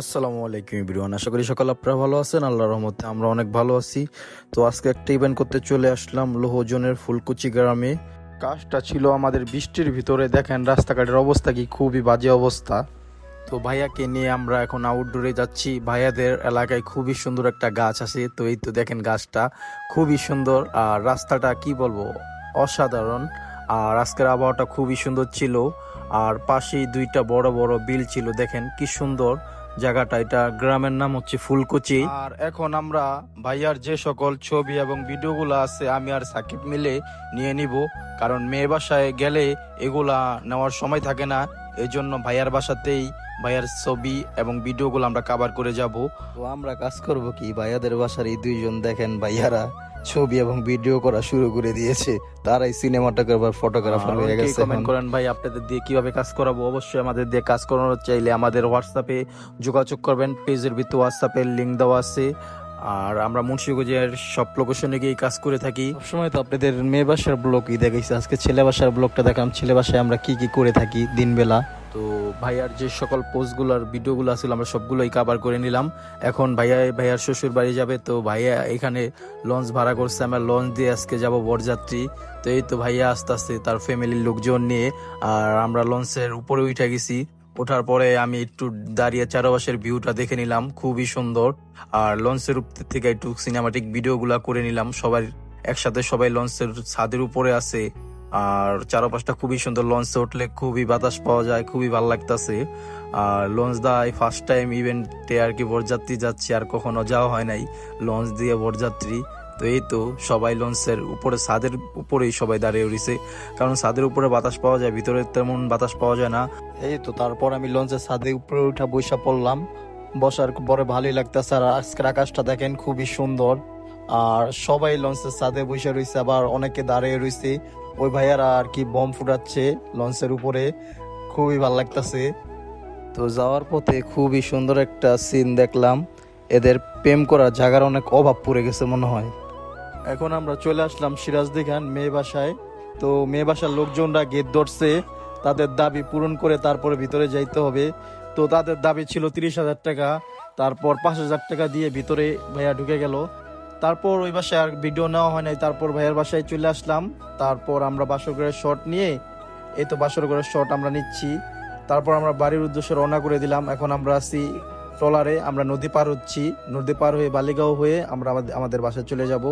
আসসালামু আলাইকুম এভরিওয়ান, আশা করি সকাল আপনারা ভালো আছেন। আল্লাহর রহমতে আমরা অনেক ভালো আছি। তো আজকে একটা ইভেন্ট করতে চলে আসলাম লোহজনের ফুলকুচি গ্রামে। কাজটা ছিল আমাদের বৃষ্টির ভিতরে, দেখেন রাস্তাঘাটের অবস্থা কি খুবই বাজে অবস্থা। তো ভাইয়াকে নিয়ে আমরা এখন আউটডোরে যাচ্ছি। ভাইয়াদের এলাকায় খুবই সুন্দর একটা গাছ আছে, তো এই তো দেখেন গাছটা খুবই সুন্দর। আর রাস্তাটা কি বলবো, অসাধারণ। আর আজকের আবহাওয়াটা খুবই সুন্দর ছিল। আর পাশেই দুইটা বড় বড় বিল ছিল, দেখেন কি সুন্দর জায়গাটা। এটা গ্রামের নাম হচ্ছে ফুলকুচি। আর এখন আমরা ভাইয়ার যে সকল ছবি এবং ভিডিওগুলো আছে আমি আর সাকিব মিলে নিয়ে নিব, কারণ মেয়ে বাসায় গেলে এগুলা নেওয়ার সময় থাকে না। এই জন্য ভাইয়ার বাসাতেই ভাইয়ার ছবি এবং ভিডিওগুলো আমরা কভার করে যাব। তো আমরা কাজ করব কি, ভাইয়াদের বাসার এই দুইজন দেখেন ভাইয়ারা ছবি এবং ভিডিও করা শুরু করে দিয়েছে। তারাই সিনেমাটোগ্রাফার ফটোগ্রাফার হয়ে গেছে। কমেন্ট করেন ভাই আপনাদের দিয়ে কিভাবে কাজ করাবো। অবশ্যই আমাদের দিয়ে কাজ করানো চাইলে আমাদের হোয়াটসঅ্যাপে যোগাযোগ করবেন। পেজের ভিতরে হোয়াটসঅ্যাপের লিঙ্ক দেওয়া আছে। আর আমরা মুন্সিগঞ্জের সব লোকেশনে গিয়ে কাজ করে থাকি সবসময়। তো আপনাদের মেয়ে বাসার ব্লগই দেখাইছে, আজকে ছেলে বাসার ব্লগটা দেখাম। ছেলে বাসায় আমরা কি কি করে থাকি দিনবেলা। তো ভাইয়ার যে সকল পোস্টগুলোর ভিডিওগুলো ছিল আমরা সবগুলোই কভার করে নিলাম। এখন ভাইয়ার শ্বশুর বাড়ি যাবে, তো ভাইয়া এখানে লঞ্চ ভাড়া করছে। আমরা লঞ্চ দিয়ে আজকে যাব বরযাত্রী। তো এই তো ভাইয়া আস্তে আস্তে তার ফ্যামিলির লোকজন নিয়ে, আর আমরা লঞ্চের উপরে উঠে গেছি। ওঠার পরে আমি একটু দাঁড়িয়ে চারপাশের ভিউটা দেখে নিলাম, খুবই সুন্দর। আর লঞ্চের উপর থেকে একটু সিনেমাটিক ভিডিওগুলা করে নিলাম। সবাই একসাথে সবাই লঞ্চের ছাদের উপরে আছে। আর চারপাশটা খুবই সুন্দর। লঞ্চে উঠলে খুবই বাতাস পাওয়া যায়, খুবই ভালো লাগতেছে। আর লঞ্চ দায় ফার্স্ট টাইম ইভেন্টে আর কি বরযাত্রী যাচ্ছি, আর কখনো যাওয়া হয় নাই লঞ্চ দিয়ে বরযাত্রী। তো এই তো সবাই লঞ্চের উপরে ছাদের উপরেই সবাই দাঁড়িয়ে উঠেছে, কারণ ছাদের উপরে বাতাস পাওয়া যায়, ভিতরে তেমন বাতাস পাওয়া যায় না। এই তো তারপর আমি লঞ্চের ছাদের উপরে উঠা বসা পড়লাম। বসার পরে ভালোই লাগতেছে। আর আজকের আকাশটা দেখেন খুবই সুন্দর। আর সবাই লঞ্চের ছাদে বসে রয়েছে, আবার অনেকে দাঁড়িয়ে রয়েছে। ওই ভাইয়ারা আর কি বম ফুটাচ্ছে লঞ্চের উপরে, খুবই ভালো লাগতেছে। তো যাওয়ার পথে খুবই সুন্দর একটা সিন দেখলাম। এদের প্রেম করার জায়গার অনেক অভাব পড়ে গেছে মনে হয়। এখন আমরা চলে আসলাম সিরাজদি খান মেয়ে বাসায়। তো মেয়ে বাসার লোকজনরা গেট ধরছে, তাদের দাবি পূরণ করে তারপরে ভিতরে যাইতে হবে। তো তাদের দাবি ছিল 30,000 টাকা। তারপর 5,000 টাকা দিয়ে ভিতরে ভাইয়া ঢুকে গেল। তারপর ওই বাসায় আর ভিডিও নেওয়া হয় নাই। তারপর ভাইয়ের বাসায় চলে আসলাম। তারপর আমরা বাসর ঘরের শট নিয়ে, এই তো বাসর ঘরের শট আমরা নিচ্ছি। তারপর আমরা বাড়ির উদ্দেশ্যে রওনা করে দিলাম। এখন আমরা আছি ট্রলারে, আমরা নদী পার হচ্ছি। নদী পার হয়ে বালিগাঁও হয়ে আমরা আমাদের বাসায় চলে যাব।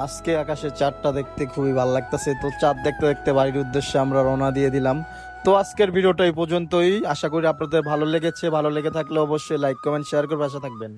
আজকে আকাশে চাঁদটা দেখতে খুবই ভালো লাগতেছে। তো চাঁদ দেখতে দেখতে বাড়ির উদ্দেশ্যে আমরা রওনা দিয়ে দিলাম। তো আজকের ভিডিওটা এই পর্যন্তই। আশা করি আপনাদের ভালো লেগেছে। ভালো লেগে থাকলে অবশ্যই লাইক কমেন্ট শেয়ার করে পাশে থাকবেন।